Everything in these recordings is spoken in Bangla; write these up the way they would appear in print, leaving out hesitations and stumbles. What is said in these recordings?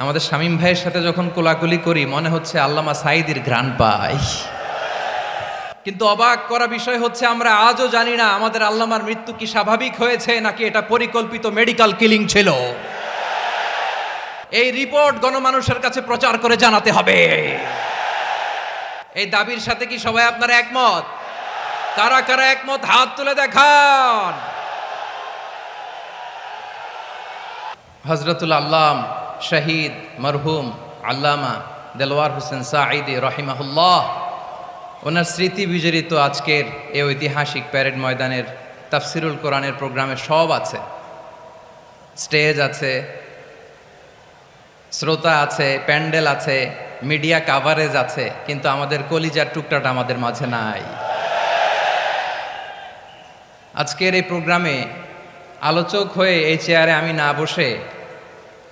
আমাদের শামীম ভাইয়ের সাথে যখন কোলাকুলি করি মনে হচ্ছে আল্লামা সাঈদীর ঘ্রাণ পাই। কিন্তু অবাক করা বিষয় হচ্ছে আমরা আজও জানি না আমাদের আল্লামার মৃত্যু কি স্বাভাবিক হয়েছে নাকি এটা পরিকল্পিত মেডিকেল কিলিং ছিল। এই রিপোর্ট গণমানুষের কাছে প্রচার করে জানাতে হবে। এই দাবির সাথে কি সবাই আপনারা একমত? কারা কারা একমত হাত তুলে দেখান। হযরতুল আল্লাম শহীদ মরহুম আল্লামা দেলওয়ার হোসেন সাঈদী রহিমাহুল্লাহ, ওনার স্মৃতি বিজড়িত আজকের এই ঐতিহাসিক প্যারেড ময়দানের তাফসিরুল কোরআনের প্রোগ্রামে সব আছে। স্টেজ আছে, শ্রোতা আছে, প্যান্ডেল আছে, মিডিয়া কাভারেজ আছে, কিন্তু আমাদের কলিজার টুকটাটা আমাদের মাঝে নাই। আজকের এই প্রোগ্রামে আলোচক হয়ে এই চেয়ারে আমি না বসে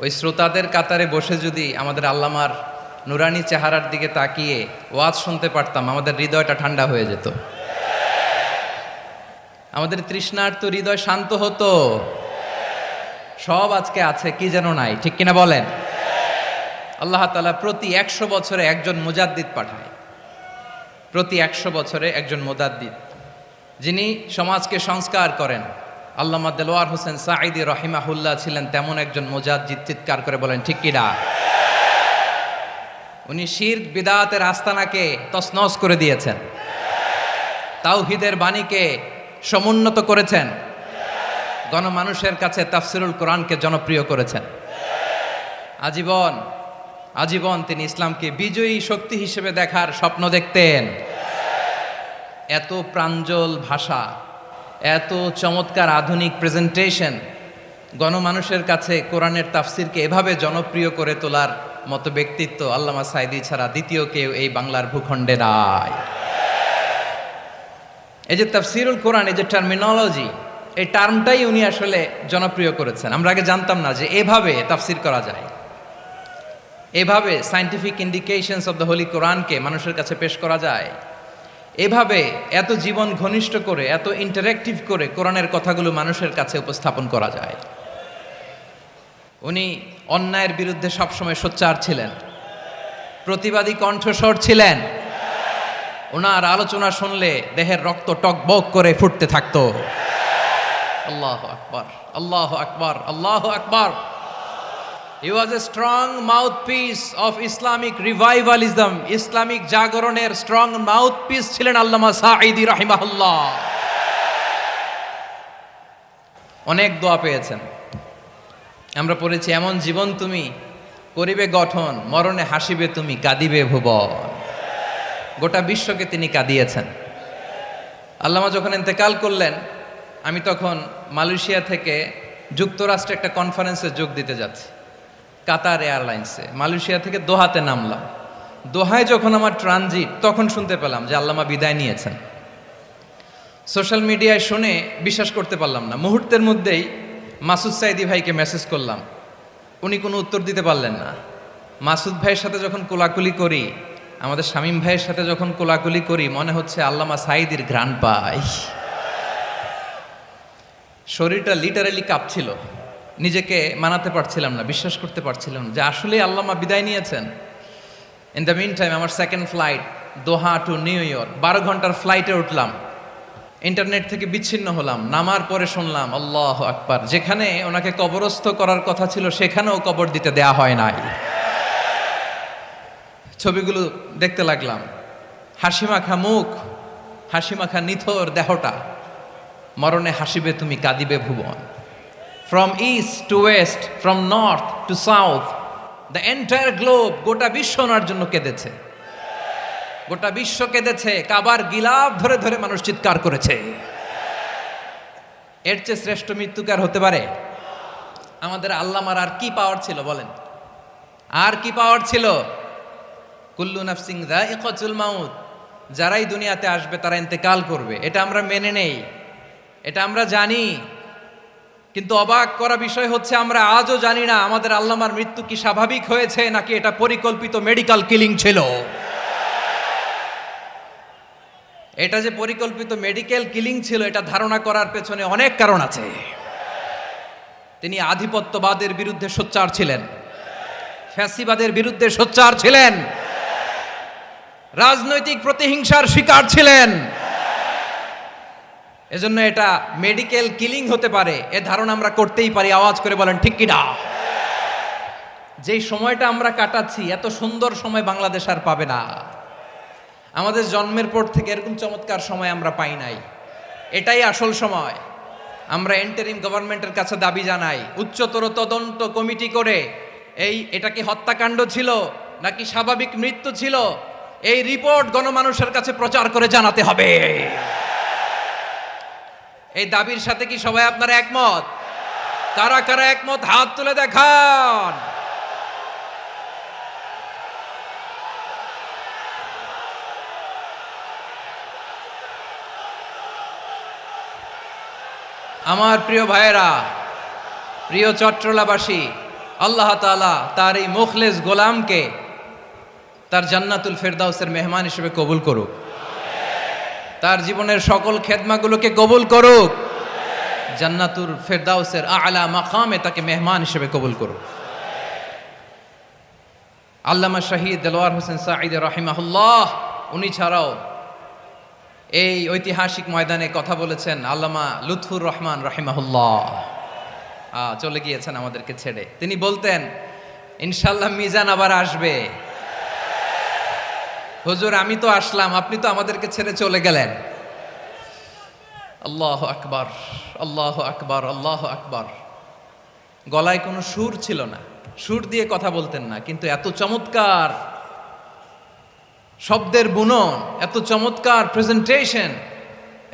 ওই শ্রোতাদের কাতারে বসে যদি আমাদের আল্লামার নুরানি চেহারার দিকে তাকিয়ে ওয়াজ শুনতে পারতাম, আমাদের হৃদয়টা ঠান্ডা হয়ে যেত, আমাদের তৃষ্ণার্ত হৃদয় শান্ত হতো। সব আজকে আছে, কি যেন নাই, ঠিক কিনা বলেন? আল্লাহ তাআলা প্রতি 100 বছরে একজন মুজাদ্দিদ পাঠায়, প্রতি 100 বছরে একজন মুজাদ্দিদ, যিনি সমাজকে সংস্কার করেন। আল্লামা দেলওয়ার হোসেন সাঈদী রহিমাহুল্লাহ ছিলেন তেমন একজন মুজাদ্দিদ। চিৎকার করে বলেন ঠিক কিনা? উনি শিরক বিদআতের আস্তানাকে তছনছ করে দিয়েছেন, তাওহীদের বাণীকে সমুন্নত করেছেন, গণমানুষের কাছে তাফসিরুল কোরআনকে জনপ্রিয় করেছেন। আজীবন আজীবন তিনি ইসলামকে বিজয়ী শক্তি হিসেবে দেখার স্বপ্ন দেখতেন। এত প্রাঞ্জল ভাষা, এত চমৎকার আধুনিক প্রেজেন্টেশন, গণমানুষের কাছে কোরআনের তাফসিরকে এভাবে জনপ্রিয় করে তোলার মতো ব্যক্তিত্ব আল্লামা সাঈদী ছাড়া দ্বিতীয় কেউ এই বাংলার ভূখণ্ডে নাই। এই যে তাফসিরুল কোরআন, এই যে টার্মিনোলজি, এই টার্মটাই উনি আসলে জনপ্রিয় করেছেন। আমরা আগে জানতাম না যে এভাবে তাফসির করা যায়, এভাবে scientific indications of the Holi কোরআনকে মানুষের কাছে পেশ করা যায়, এভাবে এত জীবন ঘনিষ্ঠ করে, এত ইন্টারেক্টিভ করে কোরআনের কথাগুলো মানুষের কাছে উপস্থাপন করা যায়। উনি অন্যায়ের বিরুদ্ধে সবসময় সোচ্চার ছিলেন, প্রতিবাদী কণ্ঠস্বর ছিলেন। ওনার আলোচনা শুনলে দেহের রক্ত টকবক করে ফুটতে থাকতো। আল্লাহু আকবার, আল্লাহু আকবার, আল্লাহু আকবার। He was a strong mouthpiece of Islamic revivalism. Islamic জাগরণের স্ট্রং মাউথপিস ছিলেন আল্লামা সাঈদী রাহিমাহুল্লাহ। অনেক দোয়া পেয়েছেন। আমরা পড়েছি, এমন জীবন তুমি করিবে গঠন, মরণে হাসিবে তুমি, কাঁদিবে ভুবন। গোটা বিশ্বকে তিনি কাঁদিয়েছেন। আল্লামা যখন ইন্তেকাল করলেন, আমি তখন মালয়েশিয়া থেকে যুক্তরাষ্ট্রে একটা কনফারেন্সে যোগ দিতে যাচ্ছি, কাতার এয়ারলাইন্সে। মালয়েশিয়া থেকে দোহাতে নামলাম। দোহায় যখন আমার ট্রানজিট, তখন শুনতে পেলাম যে আল্লামা বিদায় নিয়েছেন। সোশ্যাল মিডিয়ায় শুনে বিশ্বাস করতে পারলাম না। মুহূর্তের মধ্যেই মাসুদ সাঈদী ভাইকে মেসেজ করলাম, উনি কোনো উত্তর দিতে পারলেন না। মাসুদ ভাইয়ের সাথে যখন কোলাকুলি করি, আমাদের শামীম ভাইয়ের সাথে যখন কোলাকুলি করি মনে হচ্ছে আল্লামা সাঈদীর ঘ্রাণ পাই। শরীরটা লিটারালি কাঁপছিল, নিজেকে মানাতে পারছিলাম না, বিশ্বাস করতে পারছিলাম না যে আসলে আল্লামা বিদায় নিয়েছেন। ইন দ্য মিন টাইম আমার সেকেন্ড ফ্লাইট দোহা টু নিউ ইয়র্ক, 12 ঘন্টার ফ্লাইটে উঠলাম, ইন্টারনেট থেকে বিচ্ছিন্ন হলাম। নামার পরে শুনলাম আল্লাহু আকবার, যেখানে ওনাকে কবরস্থ করার কথা ছিল সেখানেও কবর দিতে দেয়া হয় নাই। ছবিগুলো দেখতে লাগলাম, হাসিমাখা মুখ, হাসিমাখা নিথর দেহটা, মরণে হাসিবে তুমি, কাঁদিবে ভুবন। From east to west, from north to south, the entire globe, গোটা বিশ্ব ওনার জন্য কেঁদেছে, গোটা বিশ্ব কেঁদেছে। কাবার গিলাফ ধরে ধরে মানুষ চিৎকার করেছে। এর চেয়ে শ্রেষ্ঠ মৃত্যুকার হতে পারে? আমাদের আল্লামার আর কি পাওয়ার ছিল বলেন? আর কি পাওয়ার ছিল? কুল্লু নাফসিন যায়িকাতুল মাউত, যারাই দুনিয়াতে আসবে তারা ইন্তেকাল করবে, এটা আমরা মেনে নেই, এটা আমরা জানি। কিন্তু অবাক করা বিষয় হচ্ছে আমরা আজও জানি না আমাদের আল্লামার মৃত্যু কি স্বাভাবিক হয়েছে নাকি এটা পরিকল্পিত মেডিকেল কিলিং ছিল। এটা যে পরিকল্পিত মেডিকেল কিলিং ছিল, এটা ধারণা করার পেছনে অনেক কারণ আছে। তিনি আধিপত্যবাদের বিরুদ্ধে সোচ্চার ছিলেন, ফ্যাসিবাদের বিরুদ্ধে সোচ্চার ছিলেন, রাজনৈতিক প্রতিহিংসার শিকার ছিলেন। এজন্য এটা মেডিকেল কিলিং হতে পারে এ ধারণা আমরা করতেই পারি। আওয়াজ করে বলেন ঠিক কিনা? যেই সময়টা আমরা কাটাচ্ছি, এত সুন্দর সময় বাংলাদেশ আর পাবে না। আমাদের জন্মের পর থেকে এরকম চমৎকার সময় আমরা পাই নাই। এটাই আসল সময়। আমরা ইন্টারিম গভর্নমেন্টের কাছে দাবি জানাই, উচ্চতর তদন্ত কমিটি করে এটা কি হত্যাকাণ্ড ছিল নাকি স্বাভাবিক মৃত্যু ছিল, এই রিপোর্ট গণমানুষের কাছে প্রচার করে জানাতে হবে। এই দাবির সাথে কি সবাই আপনারা একমত? কারা কারা একমত হাত তুলে দেখান। আমার প্রিয় ভাইয়েরা, প্রিয় চট্টলাবাসী, আল্লাহ তাআলা তার এই মুখলেস গোলামকে তার জান্নাতুল ফেরদাউসের মেহমান হিসেবে কবুল করুক। তার জীবনের সকল খেদমাগুলোকে কবুল করুক। জান্নাতুল ফেরদাউসের আলা মাকামে তাকে মেহমান হিসেবে কবুল করুক। আল্লামা শহীদ দেলোয়ার হোসেন সাঈদ রাহিমাহুল্লাহ, উনি ছাড়াও এই ঐতিহাসিক ময়দানে কথা বলেছেন আল্লামা লুৎফুর রহমান রাহিমাহুল্লাহ। চলে গিয়েছেন আমাদেরকে ছেড়ে। তিনি বলতেন, ইনশাল্লাহ মিজান আবার আসবে। হুজুর আমি তো আসলাম, আপনি তো আমাদেরকে ছেড়ে চলে গেলেন। আল্লাহু আকবার, আল্লাহু আকবার, আল্লাহু আকবার। গলায় কোনো সুর ছিল না, সুর দিয়ে কথা বলতেন না, কিন্তু এত চমৎকার শব্দের বুনন, এত চমৎকার প্রেজেন্টেশন,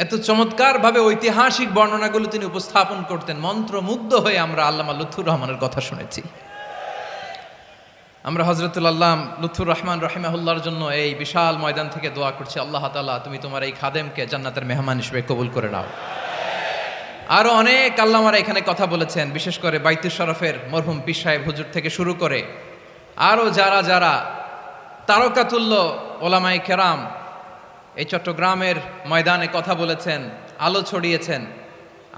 এত চমৎকার ভাবে ঐতিহাসিক বর্ণনাগুলো তিনি উপস্থাপন করতেন। মন্ত্রমুগ্ধ হয়ে আমরা আল্লামা লুৎফুর রহমানের কথা শুনেছি। আমরা হযরতুল আল্লাম লুৎফুর রহমান রাহিমাহুল্লাহর জন্য এই বিশাল ময়দান থেকে দোয়া করছি, আল্লাহ তাআলা তুমি তোমার এই খাদেমকে জান্নাতের মেহমান হিসেবে কবুল করে নাও। আরো অনেক আল্লামারা এখানে কথা বলেছেন, বিশেষ করে বাইতুল শরফের মরহুম পীর সাহেব হুজুর থেকে শুরু করে আরো যারা যারা তারকাতুল্য ওলামায়ে কেরাম এই চট্টগ্রামের ময়দানে কথা বলেছেন, আলো ছড়িয়েছেন।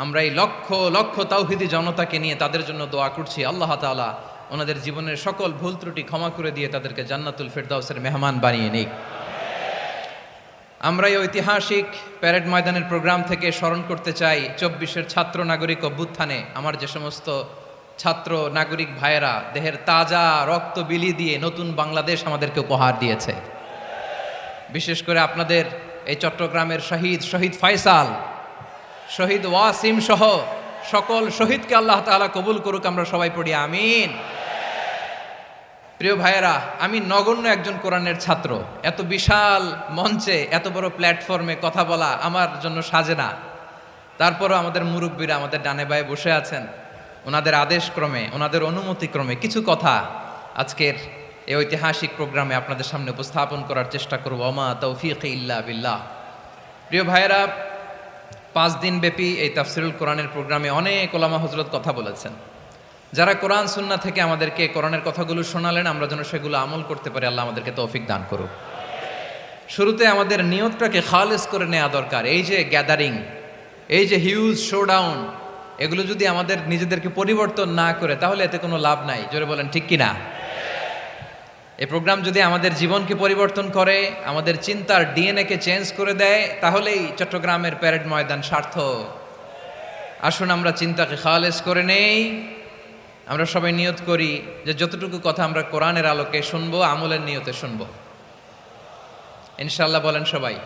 আমরা এই লক্ষ লক্ষ তাওহীদি জনতাকে নিয়ে তাদের জন্য দোয়া করছি, আল্লাহ তাআলা ওনাদের জীবনের সকল ভুল ত্রুটি ক্ষমা করে দিয়ে তাদেরকে জান্নাতুল ফেরদাউসের মেহমান বানিয়ে নিক। আমরা এই ঐতিহাসিক প্যারেড ময়দানের প্রোগ্রাম থেকে স্মরণ করতে চাই 24-এর ছাত্র নাগরিক অভ্যুত্থানে আমার যে সমস্ত ছাত্র নাগরিক ভাইয়েরা দেহের তাজা রক্ত বিলি দিয়ে নতুন বাংলাদেশ আমাদেরকে উপহার দিয়েছে। বিশেষ করে আপনাদের এই চট্টগ্রামের শহীদ ফয়সাল, শহীদ ওয়াসিম সহ সকল শহীদকে আল্লাহ তাআলা কবুল করুক। আমরা সবাই পড়ি আমিন। প্রিয় ভাইয়েরা, আমি নগণ্য একজন কোরআনের ছাত্র, এত বিশাল মঞ্চে এত বড় প্ল্যাটফর্মে কথা বলা আমার জন্য সাজে না। তারপরও আমাদের মুরব্বীরা আমাদের ডানে বায়ে বসে আছেন, ওনাদের আদেশক্রমে ওনাদের অনুমতিক্রমে কিছু কথা আজকের এই ঐতিহাসিক প্রোগ্রামে আপনাদের সামনে উপস্থাপন করার চেষ্টা করব। ওমা তৌফিক ইল্লা বিল্লাহ। প্রিয় ভাইয়েরা, 5 দিন ব্যাপী এই তাফসিরুল কোরআনের প্রোগ্রামে অনেক ওলামা হযরত কথা বলেছেন। যারা কোরআন সুন্নাহ থেকে আমাদেরকে কোরআনের কথাগুলো শোনালেন, আমরা যেন সেগুলো আমল করতে পারি, আল্লাহ আমাদেরকে তৌফিক দান করুক। শুরুতে আমাদের নিয়তটাকে খালেস করে নেওয়া দরকার। এই যে গ্যাদারিং, এই যে হিউজ শোডাউন, এগুলো যদি আমাদের নিজেদেরকে পরিবর্তন না করে তাহলে এতে কোনো লাভ নাই। জোরে বলেন ঠিক কিনা? এই প্রোগ্রাম যদি আমাদের জীবনকে পরিবর্তন করে, আমাদের চিন্তার ডিএনএ-কে চেঞ্জ করে দেয়, তাহলেই চট্টগ্রামের প্যারেড ময়দান সার্থক। আসুন আমরা চিন্তাকে খালেস করে নেই। আমরা সবাই নিয়ত করি যে যতটুকু কথা আমরা কোরআনের আলোকে শুনবো, আমলের নিয়তে শুনবো। ইনশাআল্লাহ বলেন সবাই।